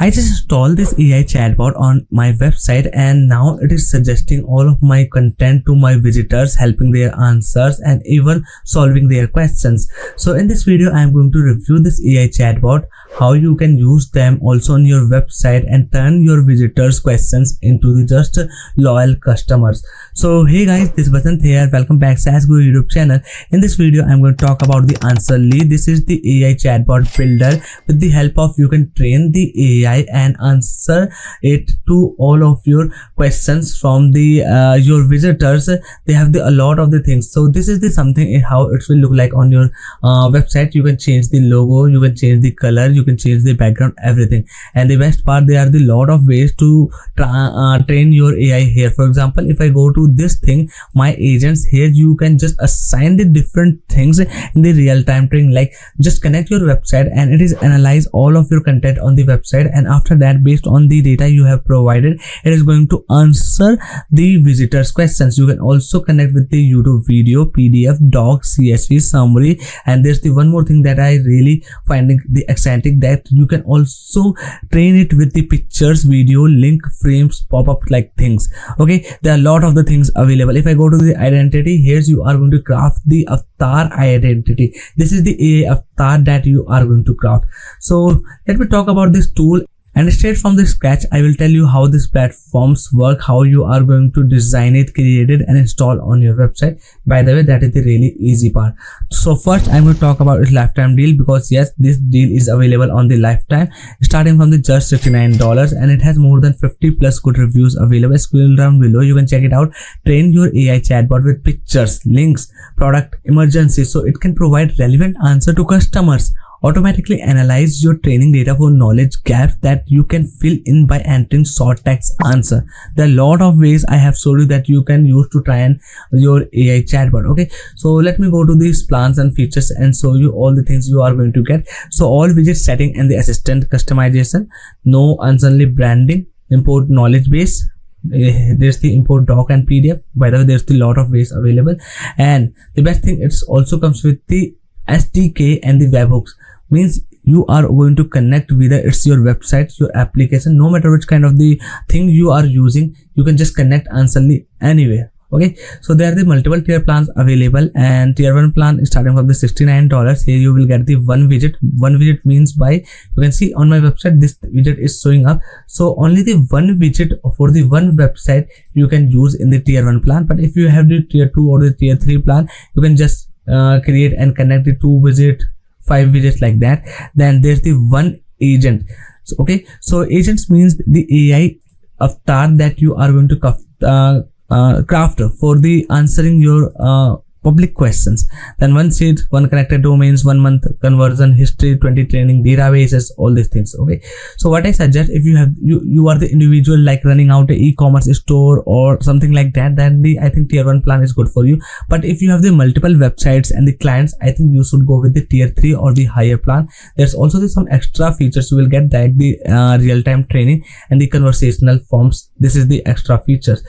I just installed this AI chatbot on my website and now it is suggesting all of my content to my visitors, helping their answers and even solving their questions. So in this video, I am going to review this AI chatbot, how you can use them also on your website and turn your visitors' questions into the just loyal customers. So hey guys, this is Basant here. Welcome back to SaaS Guru YouTube channel. In this video, I am going to talk about the Answerly. This is the AI chatbot builder. With the help of you can train the AI and answer it to all of your questions from the your visitors. They have a lot of the things. So this is the something how it will look like on your website. You can change the logo, you can change the color, you can change the background, everything. And the best part, there are the lot of ways to train your AI here. For example, if I go to this thing, my agents, here you can just assign the different things in the real-time training, like just connect your website and it is analyze all of your content on the website, and after that, based on the data you have provided, it is going to answer the visitors questions. You can also connect with the YouTube video, PDF, doc, CSV, summary. And there's the one more thing that I really finding the exciting, that you can also train it with the pictures, video, link, frames, pop-up like things. Okay, there are a lot of the things available. If I go to the identity, here you are going to craft the avatar identity. This is the AI avatar that you are going to craft. So let me talk about this tool. And straight from the scratch, I will tell you how these platforms work, how you are going to design it, create it and install on your website. By the way, that is the really easy part. So first, I'm going to talk about its lifetime deal, because yes, this deal is available on the lifetime, starting from the just $69, and it has more than 50 plus good reviews available. Scroll down below, you can check it out. Train your AI chatbot with pictures, links, product, emergency, so it can provide relevant answer to customers. Automatically analyze your training data for knowledge gaps that you can fill in by entering short text answer. There are a lot of ways I have showed you that you can use to train your AI chatbot. Okay, so let me go to these plans and features and show you all the things you are going to get. So all widget setting and the assistant customization, no Answerly branding, import knowledge base. There's the import doc and PDF. By the way, there's a lot of ways available, and the best thing, it also comes with the SDK and the webhooks. Means you are going to connect, whether it's your website, your application, no matter which kind of the thing you are using, you can just connect Answerly anywhere. Okay, so there are the multiple tier plans available, and tier 1 plan is starting from the $69. Here you will get the one widget. One widget means by, you can see on my website, this widget is showing up. So only the one widget for the one website you can use in the tier 1 plan. But if you have the tier 2 or the tier 3 plan, you can just create and connect the 2 widget, 5 widgets like that. Then there's the one agent. So okay, so agents means the AI avatar that you are going to craft for the answering your public questions. Then one sheet, one connected domains, 1 month conversion history, 20 training databases, all these things. Okay, so what I suggest, if you have you are the individual like running out a e-commerce store or something like that, then I think tier 1 plan is good for you. But if you have the multiple websites and the clients, I think you should go with the tier 3 or the higher plan. There's also some extra features you will get, like the real-time training and the conversational forms. This is the extra features.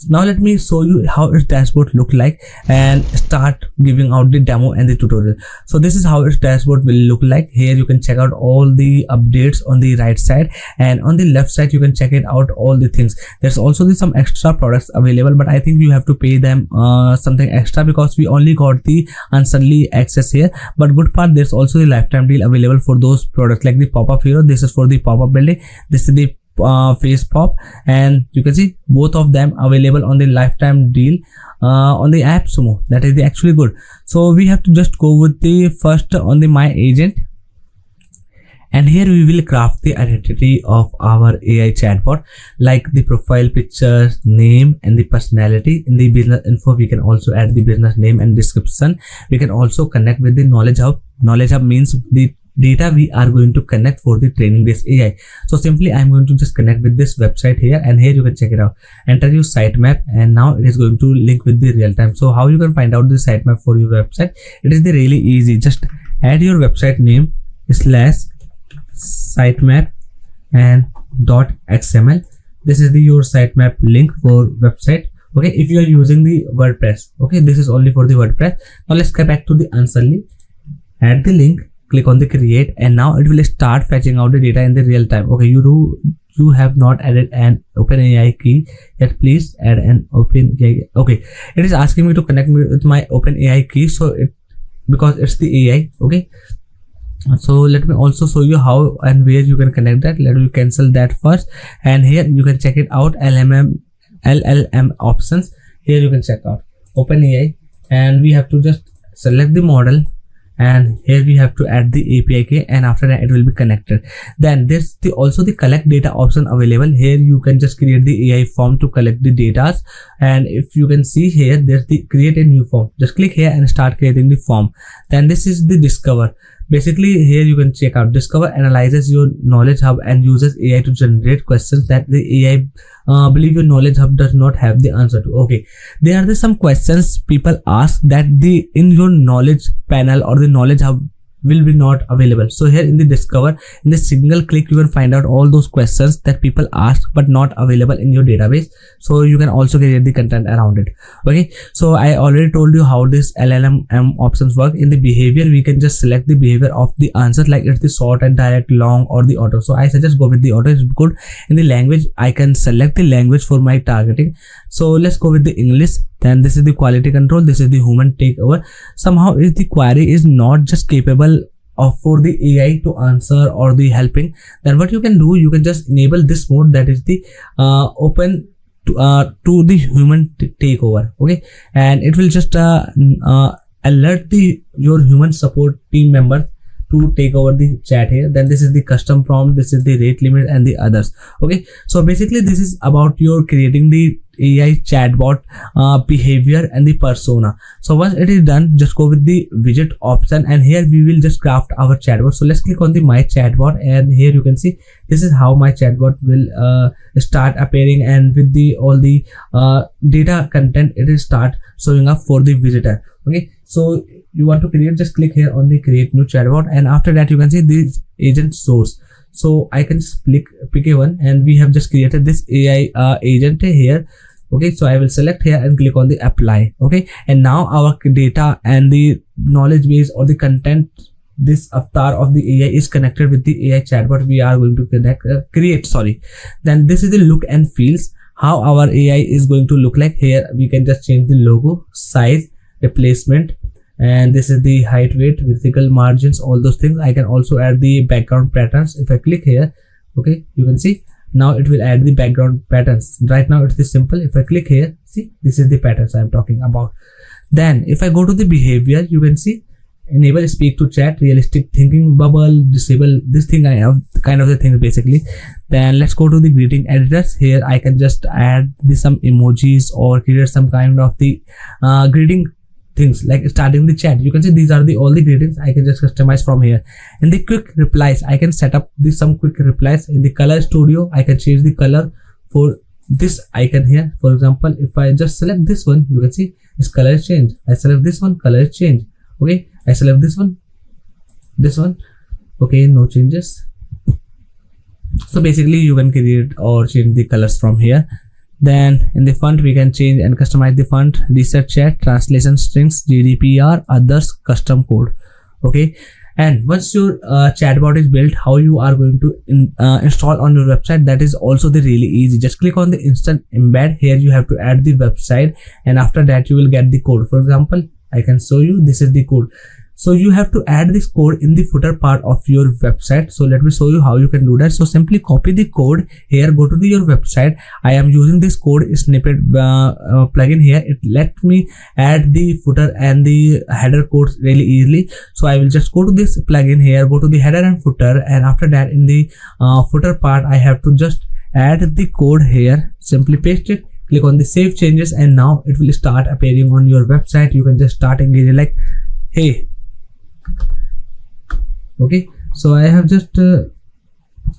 Now let me show you how its dashboard look like and start giving out the demo and the tutorial. So this is how its dashboard will look like. Here you can check out all the updates on the right side, and on the left side you can check it out all the things. There's also some extra products available, but I think you have to pay them something extra, because we only got the Answerly access here. But good part, there's also the lifetime deal available for those products, like the pop-up hero. This is for the pop-up building. This is the face pop, and you can see both of them available on the lifetime deal on the app Sumo. That is actually good. So we have to just go with the first on the my agent, and here we will craft the identity of our AI chatbot, like the profile picture, name and the personality. In the business info, we can also add the business name and description. We can also connect with the knowledge hub. Knowledge hub means the data we are going to connect for the training this AI. So simply I'm going to just connect with this website here, and here you can check it out. Enter your sitemap, and now it is going to link with the real time. So how you can find out the sitemap for your website? It is the really easy. Just add your website name / sitemap and .xml. This is the your sitemap link for website. Okay, if you are using the WordPress, okay, this is only for the WordPress. Now let's get back to the Answerly. Add the link, click on the create, and now it will start fetching out the data in the real time. Okay, you have not added an OpenAI key yet. Please add an OpenAI. Okay, it is asking me to connect me with my OpenAI key, so because it's the AI. Okay, so let me also show you how and where you can connect that. Let me cancel that first, and here you can check it out. LLM options. Here you can check out OpenAI, and we have to just select the model, and here we have to add the API key, and after that it will be connected. Then there's also the collect data option available. Here you can just create the AI form to collect the data, and if you can see here, there's the create a new form. Just click here and start creating the form. Then this is the discover. Basically here you can check out discover analyzes your knowledge hub and uses AI to generate questions that the AI believe your knowledge hub does not have the answer to. Okay, there are some questions people ask that the in your knowledge panel or the knowledge hub will be not available. So here in the discover, in the single click, you can find out all those questions that people ask but not available in your database. So you can also create the content around it. Okay, so I already told you how this LLM options work. In the behavior, we can just select the behavior of the answer, like it's the short and direct, long, or the auto. So I suggest go with the auto. It's good. In the language, I can select the language for my targeting. So let's go with the English. Then this is the quality control. This is the human takeover. Somehow if the query is not just capable of for the AI to answer or the helping, then what you can do, you can just enable this mode, that is the open to the human takeover. Okay, and it will just alert your human support team member to take over the chat here. Then this is the custom prompt, this is the rate limit, and the others. Okay, so basically this is about your creating the AI chatbot behavior and the persona. So once it is done, just go with the widget option, and here we will just craft our chatbot. So let's click on the my chatbot, and here you can see this is how my chatbot will start appearing, and with the all the data content, it will start showing up for the visitor. Okay, so you want to create, just click here on the create new chatbot, and after that you can see this agent source. So I can just pick a one, and we have just created this AI agent here. Okay, so I will select here and click on the apply. Okay, and now our data and the knowledge base or the content, this avatar of the AI is connected with the AI chatbot we are going to create. Then this is the look and feels, how our AI is going to look like. Here we can just change the logo, size, replacement, and this is the height, weight, vertical margins, all those things. I can also add the background patterns. If I click here, okay, you can see now it will add the background patterns. Right now it's the simple. If I click here, see, this is the patterns I'm talking about. Then if I go to the behavior, you can see enable speak to chat, realistic thinking bubble, disable this thing. I have kind of the things basically. Then let's go to the greeting editors. Here I can just add some emojis or create some kind of the greeting things, like starting the chat. You can see these are all the greetings. I can just customize from here. In the quick replies, I can set up some quick replies. In the color studio, I can change the color for this icon here. For example, if I just select this one, you can see its color is changed. I select this one, color is changed. Okay, I select this one, okay, no changes. So basically you can create or change the colors from here. Then in the font, we can change and customize the font, reset chat, translation strings, GDPR, others, custom code. Okay, and once your chatbot is built, how you are going to install on your website, that is also the really easy. Just click on the instant embed. Here you have to add the website, and after that you will get the code. For example, I can show you, this is the code. So you have to add this code in the footer part of your website. So let me show you how you can do that. So simply copy the code here, go to your website. I am using this code snippet plugin here. It let me add the footer and the header codes really easily. So I will just go to this plugin here, go to the header and footer, and after that in the footer part, I have to just add the code here. Simply paste it, click on the save changes, and now it will start appearing on your website. You can just start engaging like, hey. Okay, so I have just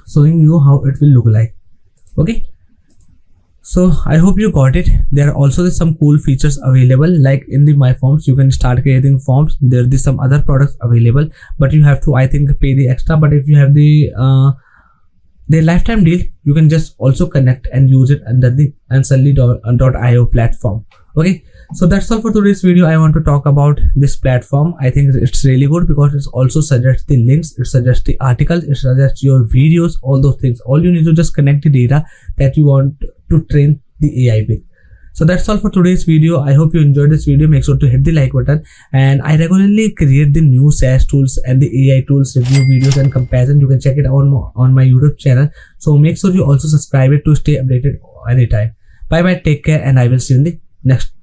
showing you how it will look like. Okay, so I hope you got it. There are also some cool features available, like in the my forms, you can start creating forms. There is some other products available, but you have to, I think, pay the extra. But if you have the their lifetime deal, you can just also connect and use it under the Answerly.io platform. Okay, so that's all for today's video. I want to talk about this platform. I think it's really good because it also suggests the links, it suggests the articles, it suggests your videos, all those things. All you need to just connect the data that you want to train the AI with. So that's all for today's video. I hope you enjoyed this video. Make sure to hit the like button, and I regularly create the new SaaS tools and the AI tools review videos and comparison. You can check it out on my YouTube channel. So make sure you also subscribe it to stay updated anytime. Bye bye, take care, and I will see you in the next